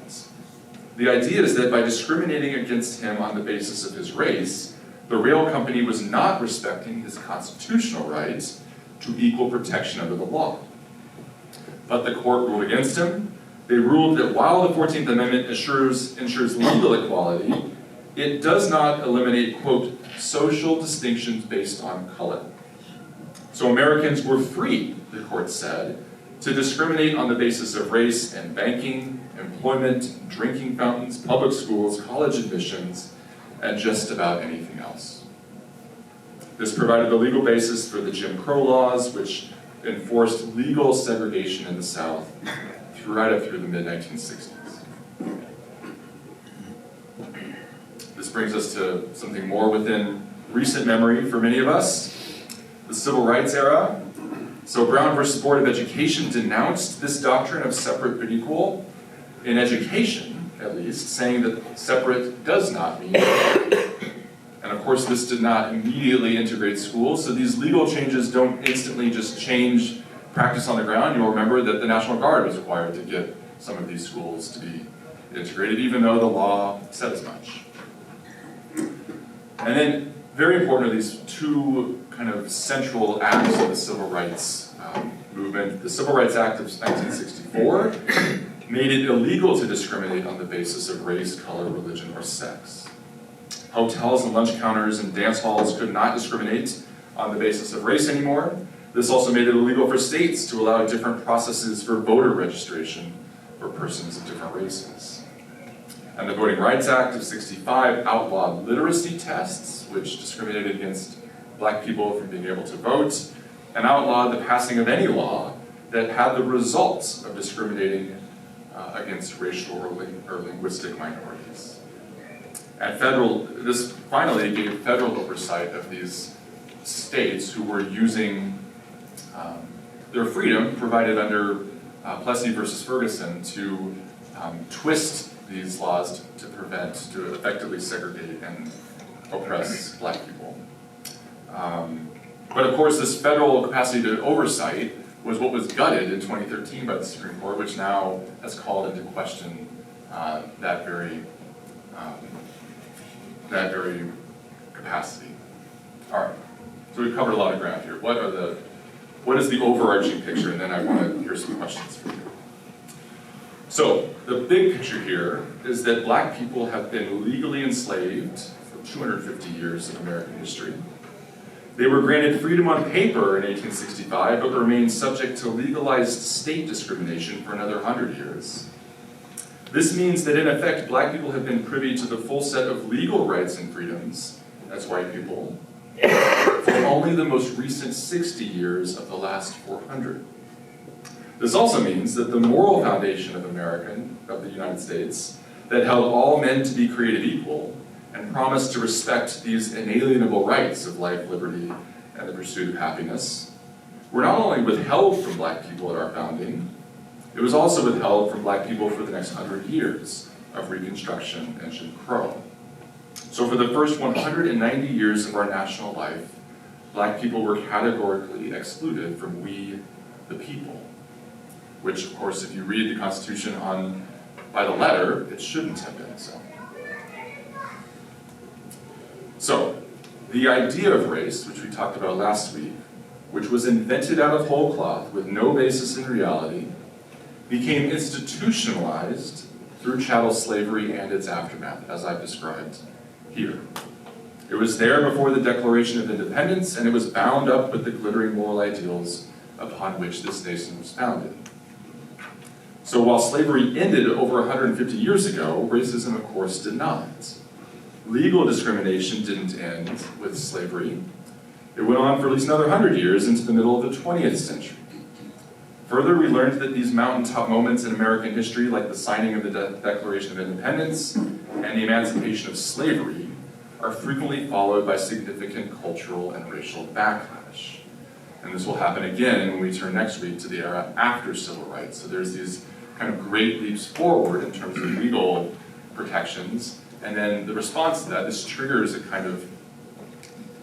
The idea is that by discriminating against him on the basis of his race, the rail company was not respecting his constitutional rights to equal protection under the law. But the court ruled against him. They ruled that while the 14th Amendment ensures legal equality, it does not eliminate, quote, social distinctions based on color. So Americans were free, the court said, to discriminate on the basis of race in banking, employment, drinking fountains, public schools, college admissions, and just about anything else. This provided the legal basis for the Jim Crow laws, which enforced legal segregation in the South right up through the mid-1960s. This brings us to something more within recent memory for many of us, the Civil Rights era. So Brown versus Board of Education denounced this doctrine of separate but equal, in education at least, saying that separate does not mean equal. And of course this did not immediately integrate schools, so these legal changes don't instantly just change practice on the ground. You'll remember that the National Guard was required to get some of these schools to be integrated, even though the law said as much. And then, very important are these two kind of central acts of the civil rights movement. The Civil Rights Act of 1964 made it illegal to discriminate on the basis of race, color, religion, or sex. Hotels and lunch counters and dance halls could not discriminate on the basis of race anymore. This also made it illegal for states to allow different processes for voter registration for persons of different races. And the Voting Rights Act of 65 outlawed literacy tests, which discriminated against black people from being able to vote, and outlawed the passing of any law that had the results of discriminating against racial or linguistic minorities. And this finally gave federal oversight of these states who were using their freedom provided under Plessy versus Ferguson to twist these laws to effectively segregate and oppress black people. But of course, this federal capacity to oversight was what was gutted in 2013 by the Supreme Court, which now has called into question that very capacity. All right, so we've covered a lot of ground here. What is the overarching picture? And then I want to hear some questions from you. So the big picture here is that black people have been legally enslaved for 250 years of American history. They were granted freedom on paper in 1865, but remain subject to legalized state discrimination for another 100 years. This means that in effect, black people have been privy to the full set of legal rights and freedoms as white people for only the most recent 60 years of the last 400. This also means that the moral foundation of the United States, that held all men to be created equal and promised to respect these inalienable rights of life, liberty, and the pursuit of happiness, were not only withheld from black people at our founding, it was also withheld from black people for the next 100 years of Reconstruction and Jim Crow. So for the first 190 years of our national life, black people were categorically excluded from we, the people, which, of course, if you read the Constitution by the letter, it shouldn't have been so. So, the idea of race, which we talked about last week, which was invented out of whole cloth with no basis in reality, became institutionalized through chattel slavery and its aftermath, as I've described here. It was there before the Declaration of Independence, and it was bound up with the glittering moral ideals upon which this nation was founded. So while slavery ended over 150 years ago, racism, of course, did not. Legal discrimination didn't end with slavery. It went on for at least another 100 years into the middle of the 20th century. Further, we learned that these mountaintop moments in American history, like the signing of the Declaration of Independence and the emancipation of slavery, are frequently followed by significant cultural and racial backlash. And this will happen again when we turn next week to the era after civil rights. So there's these kind of great leaps forward in terms of legal protections, and then the response to that, this triggers a kind of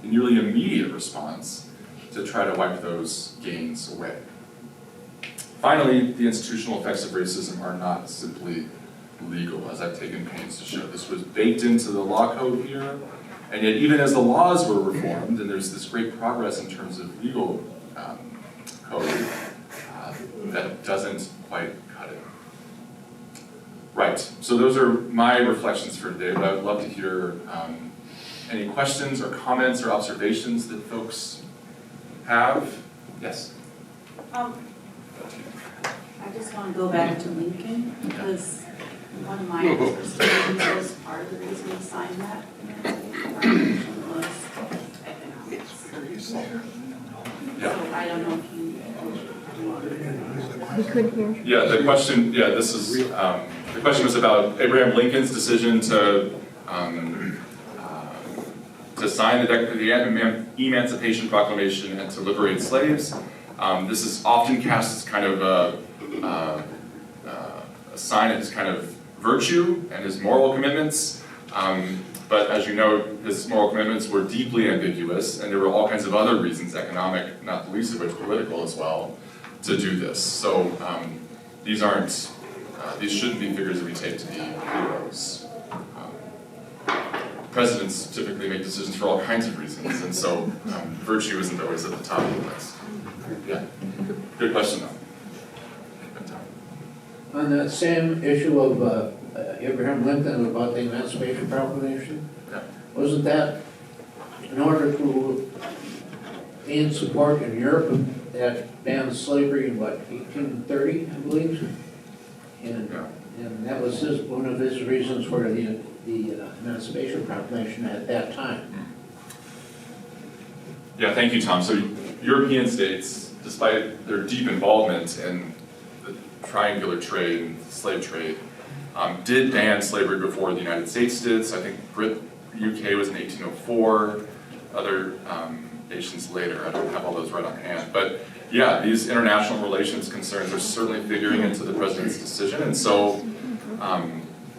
nearly immediate response to try to wipe those gains away. Finally, the institutional effects of racism are not simply legal, as I've taken pains to show. This was baked into the law code here, and yet even as the laws were reformed, and there's this great progress in terms of legal code, that doesn't quite cut it. Right, so those are my reflections for today, but I would love to hear any questions or comments or observations that folks have. Yes? I just want to go back to Lincoln, because one of my students was part of the reason he signed that was economics. So I don't know if you... We couldn't hear. Yeah, the question, this is, the question was about Abraham Lincoln's decision to sign the Emancipation Proclamation and to liberate slaves. This is often cast as kind of a sign of his kind of virtue and his moral commitments. But as you know, his moral commitments were deeply ambiguous, and there were all kinds of other reasons, economic, not the least of which political as well, to do this. So these shouldn't be figures that we take to be heroes. Presidents typically make decisions for all kinds of reasons, and so virtue isn't always at the top of the list. Yeah, good question though. On that same issue of Abraham Lincoln about the Emancipation Proclamation, wasn't that in order to gain support in Europe that banned slavery in what, 1830, I believe? And that was one of his reasons for the Emancipation Proclamation at that time. Yeah, thank you, Tom. So European states, despite their deep involvement in the triangular trade and slave trade, did ban slavery before the United States did. So I think UK was in 1804, other nations later. I don't have all those right on hand. But yeah, these international relations concerns are certainly figuring into the president's decision. And so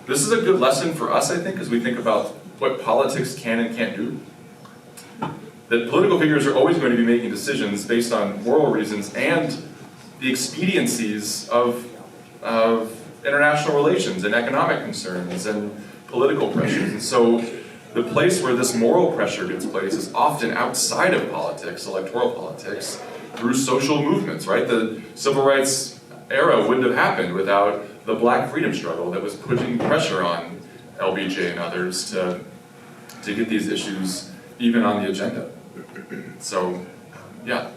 this is a good lesson for us, I think, as we think about what politics can and can't do. That political figures are always going to be making decisions based on moral reasons and the expediencies of international relations and economic concerns and political pressures. And so the place where this moral pressure gets placed is often outside of politics, electoral politics, through social movements, right? The civil rights era wouldn't have happened without the black freedom struggle that was putting pressure on LBJ and others to get these issues even on the agenda. So, yeah.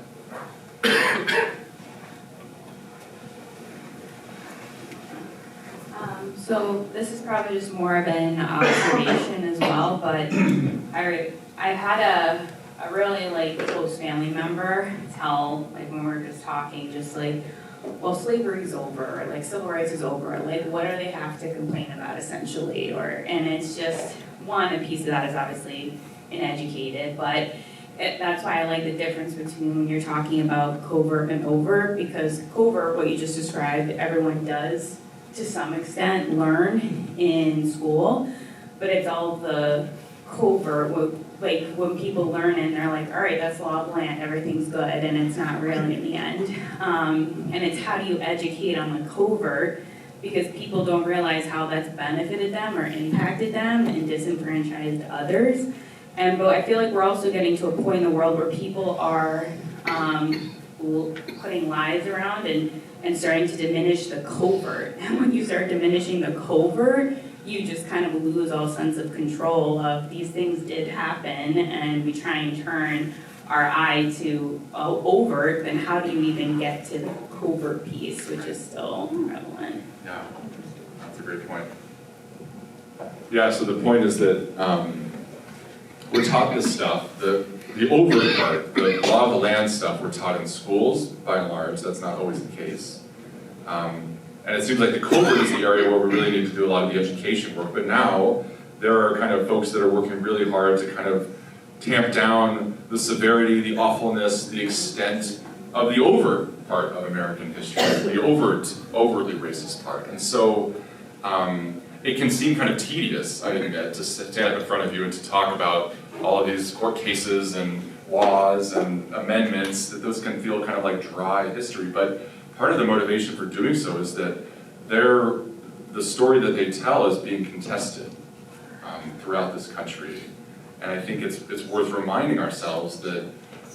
So this is probably just more of an observation as well, but I had a really close family member tell, when we were just talking, just well, slavery's over, civil rights is over, what do they have to complain about essentially? And it's just, a piece of that is obviously uneducated, but that's why I like the difference between when you're talking about covert and overt, because covert, what you just described, everyone does to some extent learn in school, but it's all the covert, when people learn and they're all right, that's the law of the land, everything's good, and it's not really in the end. And it's how do you educate on the covert, because people don't realize how that's benefited them or impacted them and disenfranchised others. But I feel like we're also getting to a point in the world where people are putting lies around and starting to diminish the covert. And when you start diminishing the covert, you just kind of lose all sense of control of these things did happen, and we try and turn our eye to overt, then how do you even get to the covert piece, which is still prevalent? Yeah, that's a great point. Yeah, so the point is that we're taught this stuff. The the overt part, the law of the land stuff, we're taught in schools, by and large. That's not always the case. And it seems like the covert is the area where we really need to do a lot of the education work. But now, there are kind of folks that are working really hard to kind of tamp down the severity, the awfulness, the extent of the overt part of American history, the overtly racist part. And so, it can seem kind of tedious, I admit, to stand up in front of you and to talk about all of these court cases and laws and amendments, that those can feel kind of like dry history. But part of the motivation for doing so is that the story that they tell is being contested throughout this country. And I think it's worth reminding ourselves that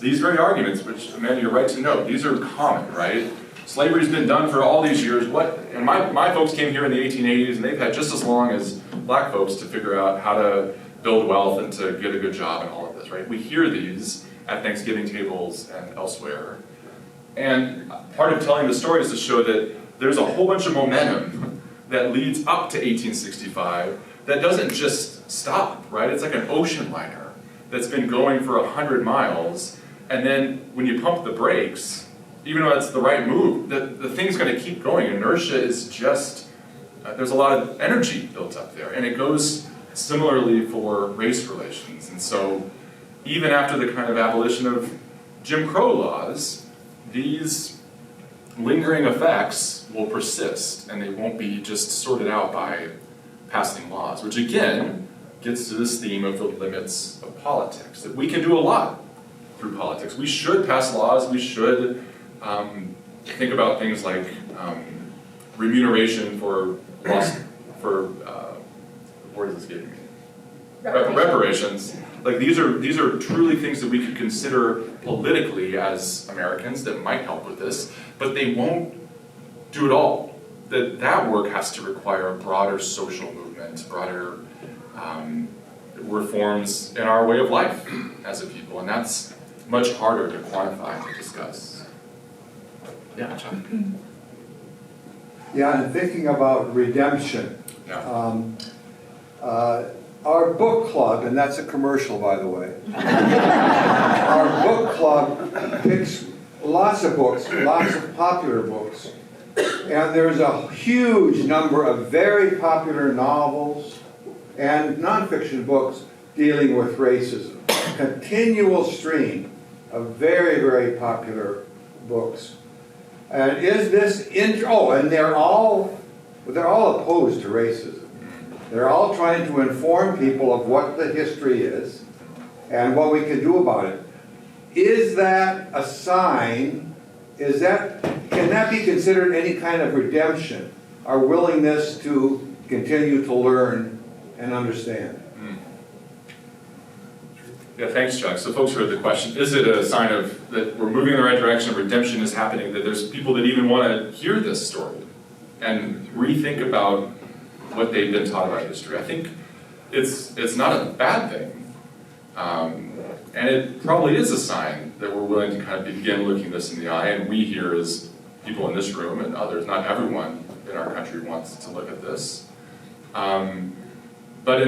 these very arguments, which, Amanda, you're right to note, these are common, right? Slavery's been done for all these years. And my folks came here in the 1880s, and they've had just as long as black folks to figure out how to build wealth and to get a good job and all of this, right? We hear these at Thanksgiving tables and elsewhere. And part of telling the story is to show that there's a whole bunch of momentum that leads up to 1865 that doesn't just stop, right? It's like an ocean liner that's been going for 100 miles, and then when you pump the brakes, even though that's the right move, the thing's going to keep going. Inertia is just, there's a lot of energy built up there, and it goes similarly for race relations. And so even after the kind of abolition of Jim Crow laws, these lingering effects will persist, and they won't be just sorted out by passing laws, which again gets to this theme of the limits of politics, that we can do a lot through politics. We should pass laws, we should think about things like remuneration for lost, what is this giving me? Reparations. Like these are truly things that we could consider politically as Americans that might help with this, but they won't do it all. That work has to require a broader social movement, broader reforms in our way of life as a people, and that's much harder to quantify and to discuss. Yeah, John. Yeah, and thinking about redemption. Yeah. Our book club, and that's a commercial, by the way. Our book club picks lots of books, lots of popular books, and there's a huge number of very popular novels and nonfiction books dealing with racism. Continual stream of very, very popular books. And is this and they're all opposed to racism. They're all trying to inform people of what the history is and what we can do about it. Is that a sign? Can that be considered any kind of redemption? Our willingness to continue to learn and understand? Yeah, thanks, Chuck. So folks heard the question, is it a sign of that we're moving in the right direction, redemption is happening, that there's people that even want to hear this story and rethink about what they've been taught about history? I think it's not a bad thing. And it probably is a sign that we're willing to kind of begin looking this in the eye, and we here as people in this room and others, not everyone in our country wants to look at this. But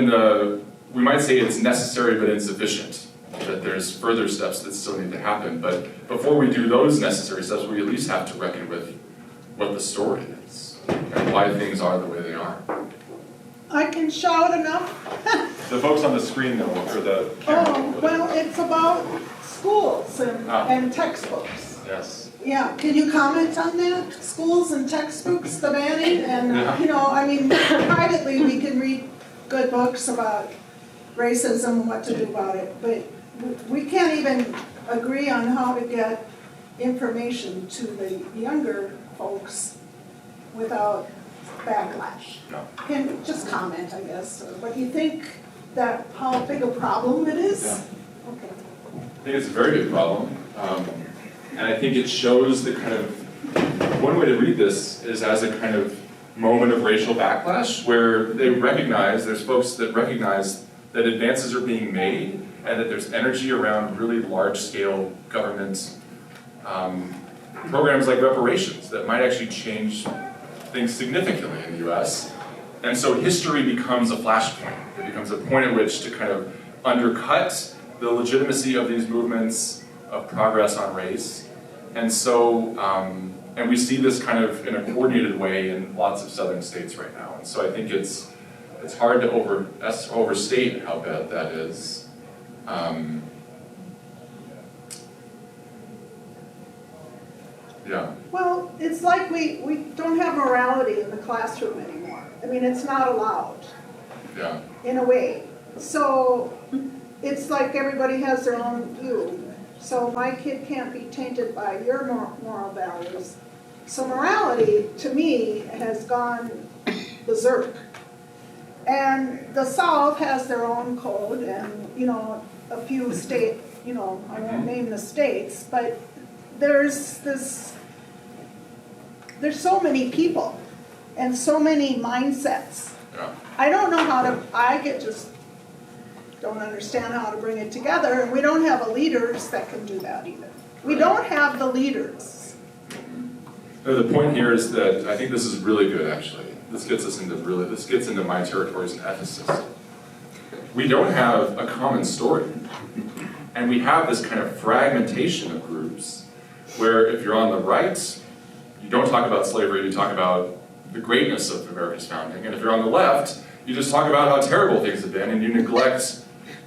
we might say it's necessary but insufficient, that there's further steps that still need to happen. But before we do those necessary steps, we at least have to reckon with what the story is and why things are the way they are. I can shout enough? The folks on the screen though, or the camera. Oh, well, it's about schools and textbooks. Yes. Yeah, can you comment on that? Schools and textbooks, the banning, and privately we can read good books about racism and what to do about it, but we can't even agree on how to get information to the younger folks without backlash. No. Can you just comment, I guess, what you think that how big a problem it is? Yeah. Okay. I think it's a very big problem, and I think it shows the kind of, one way to read this is as a kind of moment of racial backlash where there's folks that recognize that advances are being made and that there's energy around really large-scale government programs like reparations that might actually change things significantly in the US. And so history becomes a flashpoint. It becomes a point at which to kind of undercut the legitimacy of these movements of progress on race. And so, and we see this kind of in a coordinated way in lots of southern states right now. And so I think it's hard to overstate how bad that is. Yeah. Well, it's like we don't have morality in the classroom anymore. I mean, it's not allowed, Yeah. in a way. So it's like everybody has their own view. So my kid can't be tainted by your moral values. So morality, to me, has gone berserk. And the South has their own code and, you know, a few state, you know, I won't name the states, but there's so many people and so many mindsets. Yeah. I don't know how to, just don't understand how to bring it together, and we don't have leaders that can do that either. We don't have the leaders. No, the point here is that I think this is really good, actually. This gets into my territory as an ethicist. We don't have a common story. And we have this kind of fragmentation of groups where if you're on the right, you don't talk about slavery, you talk about the greatness of America's founding. And if you're on the left, you just talk about how terrible things have been and you neglect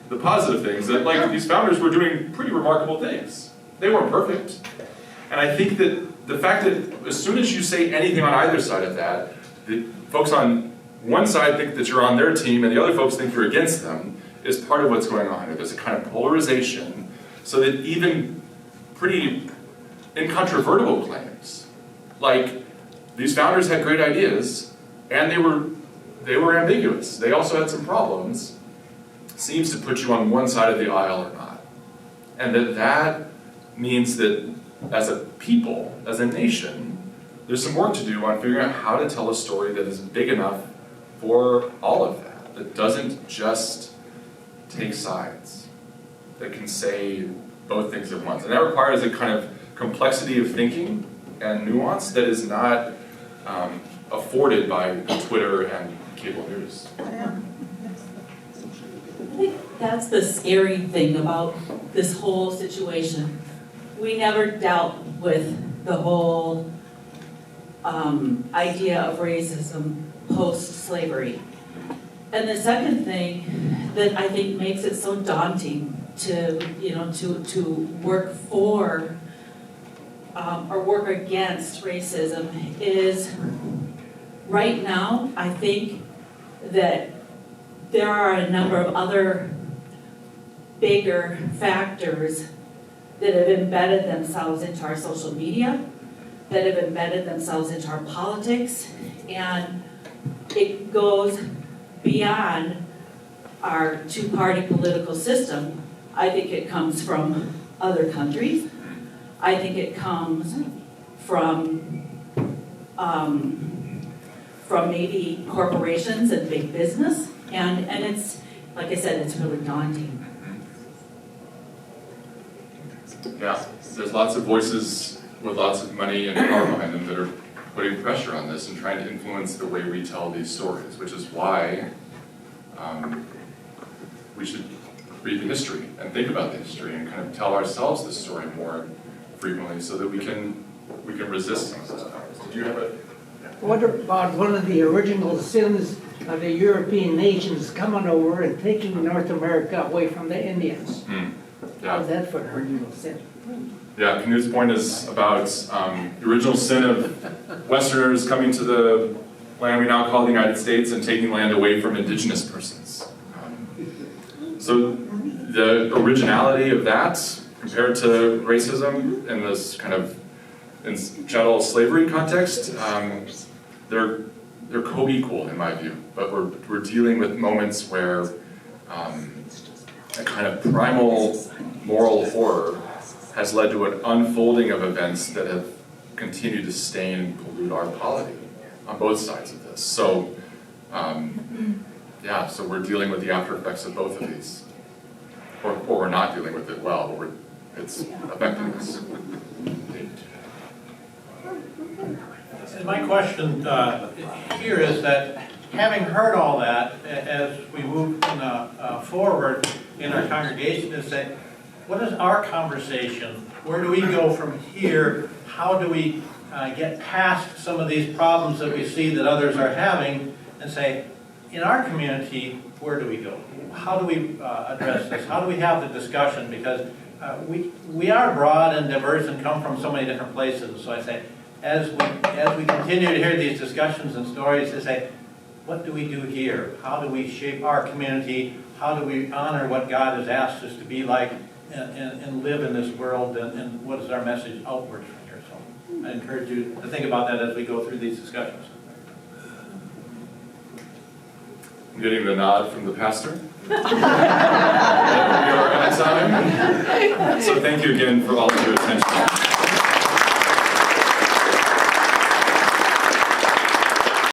the positive things that, like, these founders were doing pretty remarkable things. They weren't perfect. And I think that the fact that as soon as you say anything on either side of that, the folks on one side think that you're on their team and the other folks think you're against them is part of what's going on here. There's a kind of polarization so that even pretty incontrovertible claims, like these founders had great ideas and they were ambiguous. They also had some problems. Seems to put you on one side of the aisle or not. And that means that as a people, as a nation, there's some work to do on figuring out how to tell a story that is big enough for all of that doesn't just take sides, that can say both things at once. And that requires a kind of complexity of thinking and nuance that is not afforded by Twitter and cable news. I think that's the scary thing about this whole situation. We never dealt with the whole idea of racism post-slavery. And the second thing that I think makes it so daunting to work for or work against racism is right now, I think that there are a number of other bigger factors that have embedded themselves into our social media, that have embedded themselves into our politics, and it goes beyond our two-party political system. I think it comes from other countries. I think it comes from maybe corporations and big business, and it's, like I said, it's really daunting. Yeah, there's lots of voices with lots of money and power behind them that are putting pressure on this and trying to influence the way we tell these stories, which is why we should read the history and think about the history and kind of tell ourselves the story more frequently so that we can resist some of those powers. Did you have a... What about one of the original sins of the European nations coming over and taking North America away from the Indians? Yeah. How's that for an original sin? Yeah, Knut's point is about the original sin of Westerners coming to the land we now call the United States and taking land away from indigenous persons. So the originality of that compared to racism in this kind of chattel slavery context, they're co-equal in my view, but we're dealing with moments where a kind of primal moral horror has led to an unfolding of events that have continued to stain and pollute our polity on both sides of this. So, yeah, so we're dealing with the after effects of both of these. Or we're not dealing with it well, but it's affecting us. And my question here is that, having heard all that, as we move forward, in our congregation to say, what is our conversation? Where do we go from here? How do we get past some of these problems that we see that others are having and say, in our community, where do we go? How do we address this? How do we have the discussion? Because we are broad and diverse and come from so many different places. So I say, as we continue to hear these discussions and stories, to say, what do we do here? How do we shape our community? How do we honor what God has asked us to be like and live in this world? And what is our message outward from here? So I encourage you to think about that as we go through these discussions. I'm getting the nod from the pastor. So thank you again for all of your attention.